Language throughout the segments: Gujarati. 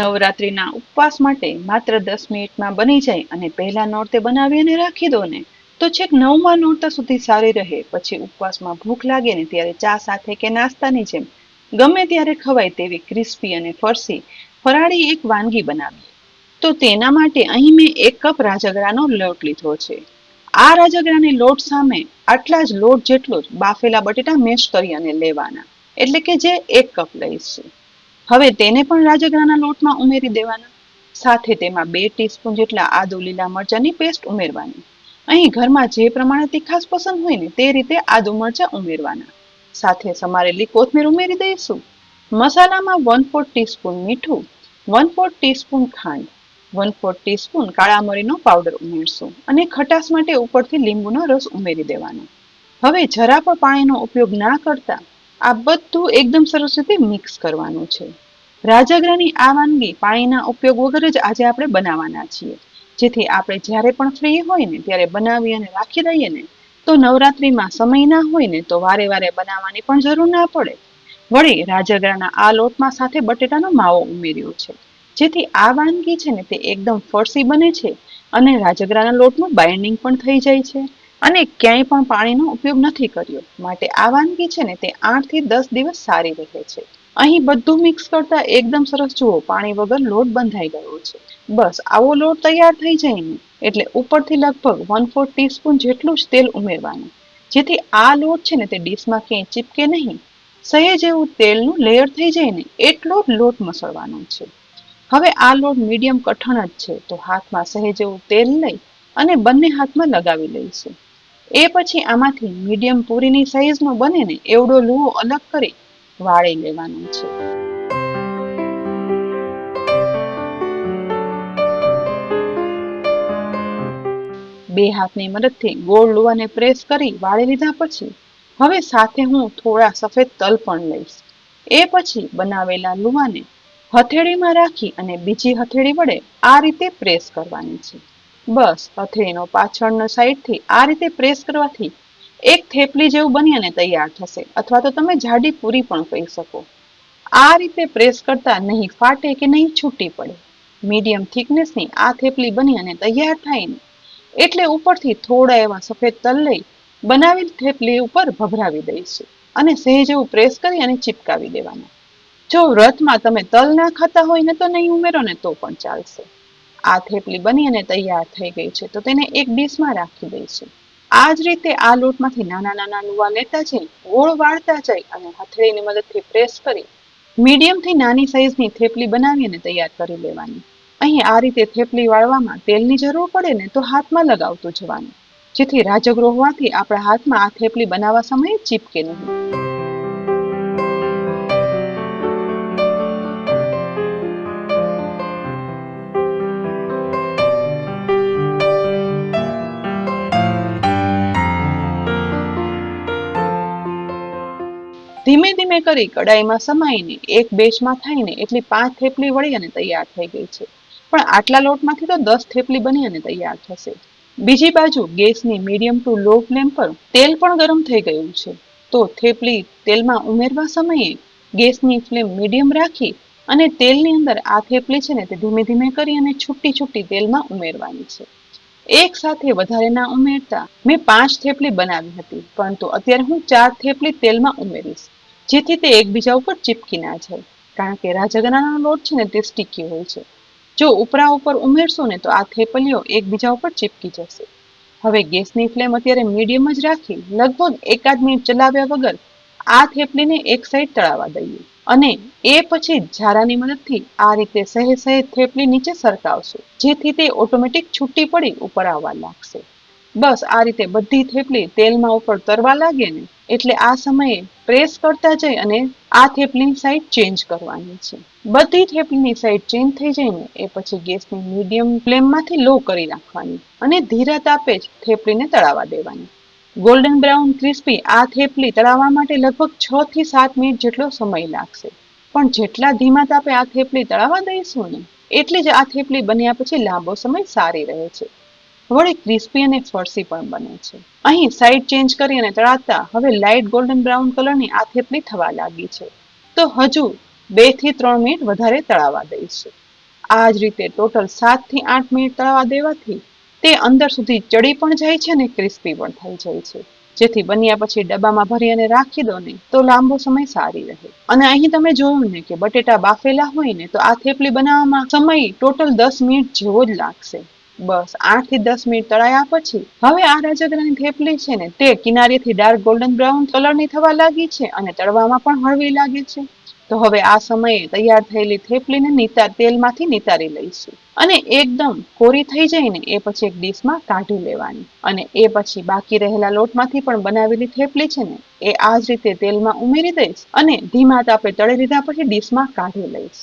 નવરાત્રીના ઉપવાસ માટે માત્ર 10 મિનિટમાં બની જાય અને પહેલા નોરતે બનાવી અને રાખી દો ને તો છેક 9મા નોરતા સુધી સારી રહે. પછી ઉપવાસમાં ભૂખ લાગે ને ત્યારે ચા સાથે કે નાસ્તાની જેમ ગમે ત્યારે ખવાય તેવી ક્રિસ્પી અને ફરાળી એક વાનગી બનાવી. તો તેના માટે અહીં મેં 1 કપ રાજગરાનો લોટ લીધો છે. આ રાજગરાની લોટ સામે આટલા જ લોટ જેટલો જ બાફેલા બટેટા મેશ કરી અને લેવાના, એટલે કે જે 1 કપ લઈશું. હવે તેને પણ રાજગરાના લોટમાં ઉમેરી દેવાના. સાથે તેમાં 2 ટીસ્પૂન જેટલા આદુ લીલા મરચાંની પેસ્ટ ઉમેરવાની. અહીં ઘરમાં જે પ્રમાણે તીખાશ પસંદ હોય ને તે રીતે આદુ મરચાં ઉમેરવાના. સાથે સમારેલી કોથમીર ઉમેરી દઈશું. મસાલામાં 1/4 ટીસ્પૂન મીઠું, 1/4 ટીસ્પૂન ખાંડ, 1/4 ટીસ્પૂન કાળા મરીનો પાવડર ઉમેરશું અને ખટાશ માટે ઉપરથી લીંબુનો રસ ઉમેરી દેવાનો. હવે જરા પણ પાણીનો ઉપયોગ ના કરતા આ બધું એકદમ સરસ રીતે મિક્સ કરવાનું છે. રાજગરાની આ વાનગી પાણીના ઉપયોગ વગર જ આજે આપણે બનાવવાના છીએ, જેથી આપણે જ્યારે પણ ફ્રી હોય ને ત્યારે બનાવી અને રાખી દઈએ ને તો નવરાત્રીમાં સમય ના હોય ને તો વારે વારે બનાવવાની પણ જરૂર ના પડે. વળી રાજગરાના આ લોટમાં સાથે બટેટાનો માવો ઉમેર્યો છે, જેથી આ વાનગી છે ને તે એકદમ ફરસી બને છે અને રાજગરાના લોટનું બાઇન્ડિંગ પણ થઈ જાય છે અને ક્યાંય પણ પાણીનો ઉપયોગ નથી કર્યો, માટે આ વાનગી છે ને તે 8 થી 10 દિવસ સારી રહે છે. અહીં બધું મિક્સ કરતા એકદમ સરસ જુઓ પાણી વગર લોટ બંધાઈ ગયો છે. બસ આવો લોટ તૈયાર થઈ જાય ને એટલે ઉપરથી લગભગ 1/4 ટીસ્પૂન જેટલું જ તેલ ઉમેરવાનું, જેથી આ લોટ છે ને તે ડીશમાં ક્યાંય ચીપકે નહીં. સહેજ એવું તેલનું લેયર થઈ જાય ને એટલો જ લોટ મસળવાનો છે. હવે આ લોટ મીડિયમ કઠણ જ છે તો હાથમાં સહેજ એવું તેલ લઈ અને બંને હાથમાં લગાવી લઈશું. એ પછી આમાંથી મીડિયમ પૂરીની સાઈઝનો બને ને એવડો લુઓ અલગ કરી વાળી લેવાનો છે. બે હાથની મદદથી ગોળ લુવાને પ્રેસ કરી વાળી લીધા પછી હવે સાથે હું થોડા સફેદ તલ પણ લઈશ. એ પછી બનાવેલા લુવાને હથેળીમાં રાખી અને બીજી હથેળી વડે આ રીતે પ્રેસ કરવાની છે. બસ હથેળીનો પાછળનો સાઈડથી આ રીતે પ્રેસ કરવાથી એક થેપલી જેવું બની અને તૈયાર થશે, અથવા તો તમે જાડી પૂરી પણ કહી શકો. આ રીતે પ્રેસ કરતા નહીં ફાટે કે નહીં છૂટી પડે. મીડિયમ થિકનેસની આ થેપલી બની અને તૈયાર થાય ને એટલે ઉપરથી થોડા એવા સફેદ તલ લઈ બનાવેલ થેપલી ઉપર ભભરાવી દઈશું અને સહેજ એવું પ્રેસ કરી અને ચિપકાવી દેવાના. જો વ્રતમાં તમે તલ ના ખાતા હોય ને તો નહીં ઉમેરો ને તો પણ ચાલશે. આ થેપલી બની અને તૈયાર થઈ ગઈ છે તો તેને એક ડીશમાં રાખી દઈશું. આ જ રીતે આ લોટમાંથી નાના નાના લુવા લેતા જઈ ગોળ વાળતા જઈ અને હથેળીની મદદથી પ્રેસ કરી મીડિયમથી નાની સાઈઝની થેપલી બનાવી અને તૈયાર કરી લેવાની. અહીં આ રીતે થેપલી વાળવામાં તેલની જરૂર પડે ને તો હાથમાં લગાવતું જવાનું, જેથી રાજગરો હોવાથી આપણા હાથમાં આ થેપલી બનાવવા સમયે ચીપકે નહીં. ધીમે ધીમે કરી કડાઈમાં સમાઈને એક બેચમાં થઈને એટલી 5 થેપલી વળી અને તૈયાર થઈ ગઈ છે. પણ આટલા લોટમાંથી તો 10 થેપલી બની અને તૈયાર થશે. બીજી બાજુ ગેસની મીડિયમ ટુ લો ફ્લેમ પર તેલ પણ ગરમ થઈ ગયું છે. તો થેપલી તેલમાં ઉમેરવા સમયે ગેસની ફ્લેમ મીડિયમ રાખી અને તેલની અંદર આ થેપલી છે ને તે ધીમે ધીમે કરી અને છૂટી છૂટી તેલમાં ઉમેરવાની છે. એક સાથે વધારે ના ઉમેરતા મેં 5 થેપલી બનાવી હતી, પરંતુ અત્યારે હું 4 થેપલી તેલમાં ઉમેરીશ, જેથી તે એકબીજા ઉપર ચીપકી ના જાય, કારણ કે રાજગરાનો લોટ છે ને તે સ્ટીકી હોય છે. જો ઉપરા ઉપર ઉમેરશો ને તો આ થેપલીઓ એકબીજા ઉપર ચીપકી જશે. હવે ગેસની ફ્લેમ અત્યારે મીડિયમ જ રાખી લગભગ 1 મિનિટ ચલાવ્યા વગર આ થેપલીને એક સાઈડ તળાવવા દઈએ અને એ પછી ઝારાની મદદથી આ રીતે સહેજ સહેજ થેપલી નીચે સરકાવશું, જેથી તે ઓટોમેટિક છૂટી પડી ઉપર આવવા લાગશે. બસ આ રીતે બધી થેપલી તેલમાં ઉપર તરવા લાગે ને એટલે આ સમયે પ્રેસ કરતા જઈ અને આ થેપલીની સાઈડ ચેન્જ કરવાની છે. બધી થેપલીની સાઈડ ચેન્જ થઈ જાય ને એ પછી ગેસની મીડિયમ ફ્લેમમાંથી લો કરી રાખવાની અને ધીરા તાપે જ થેપલીને તળાવવા દેવાની. ગોલ્ડન બ્રાઉન ક્રિસ્પી આ થેપલી તળાવવા માટે લગભગ 6 થી 7 મિનિટ જેટલો સમય લાગશે. પણ જેટલા ધીમા તાપે આ થેપલી તળાવવા દઈશું ને એટલી જ આ થેપલી બન્યા પછી લાંબો સમય સારી રહે છે. વળી ક્રિસ્પી અને ફરસી પણ બને છે. અહીં સાઈડ ચેન્જ કરી અને તળાવતા હવે લાઇટ ગોલ્ડન બ્રાઉન કલરની આ થેપલી થવા લાગી છે. તો હજુ 2 થી 3 મિનિટ વધારે તળાવવા દઈશું. આ જ રીતે ટોટલ 7 થી 8 મિનિટ તળવા દેવાથી તે અંદર સુધી ચડી પણ જાય છે અને ક્રિસ્પી પણ થઈ જાય છે, જેથી બન્યા પછી ડબ્બામાં ભરી અને રાખી દો ને તો લાંબો સમય સારી રહે. અને અહીં તમે જોયું ને કે બટેટા બાફેલા હોય ને તો આ થેપલી બનાવવામાં સમય ટોટલ 10 મિનિટ જેવો જ લાગશે. બસ 8 થી 10 મિનિટ તળાયા પછી હવે આ રાજગરાની થેપલી છે ને તે કિનારીથી ડાર્ક ગોલ્ડન બ્રાઉન કલરની થવા લાગી છે અને તળવામાં પણ હળવી લાગે છે. તો હવે આ સમયે તૈયાર થયેલી થેપલીને તેલમાંથી નિતારી લઈશું અને એકદમ કોરી થઈ જાય ને એ પછી એક ડીશમાં કાઢી લેવાની. અને એ પછી બાકી રહેલા લોટમાંથી પણ બનાવેલી થેપલી છે ને એ આ જ રીતે તેલમાં ઉમેરી દઈશ અને ધીમા તાપે તળી લીધા પછી ડીશમાં કાઢી લઈશ.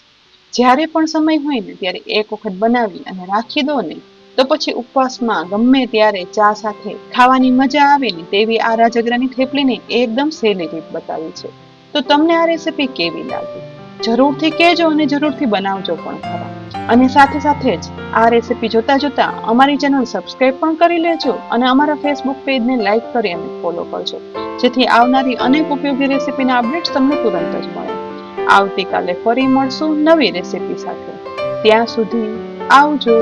જ્યારે પણ સમય હોય ને ત્યારે એક વખત બનાવી અને રાખી દો ને તો પછી ઉપવાસમાં ગમે ત્યારે ચા સાથે ખાવાની મજા આવે ને તેવી આ રાજગરાની થેપલીની એકદમ સહેલી રીત બતાવી છે. તો તમને આ રેસીપી કેવી લાગી જરૂરથી કહેજો અને જરૂરથી બનાવજો પણ ખરા. અને સાથે સાથે જ આ રેસીપી જોતા જોતા અમારી ચેનલ સબસ્ક્રાઇબ પણ કરી લેજો અને અમારા ફેસબુક પેજને લાઇક કરી અને ફોલો કરજો, જેથી આવનારી અનેક ઉપયોગી રેસીપીના અપડેટ્સ તમને તુરંત જ મળે. આવતીકાલે ફરી મળશું નવી રેસીપી સાથે. ત્યાં સુધી આવજો.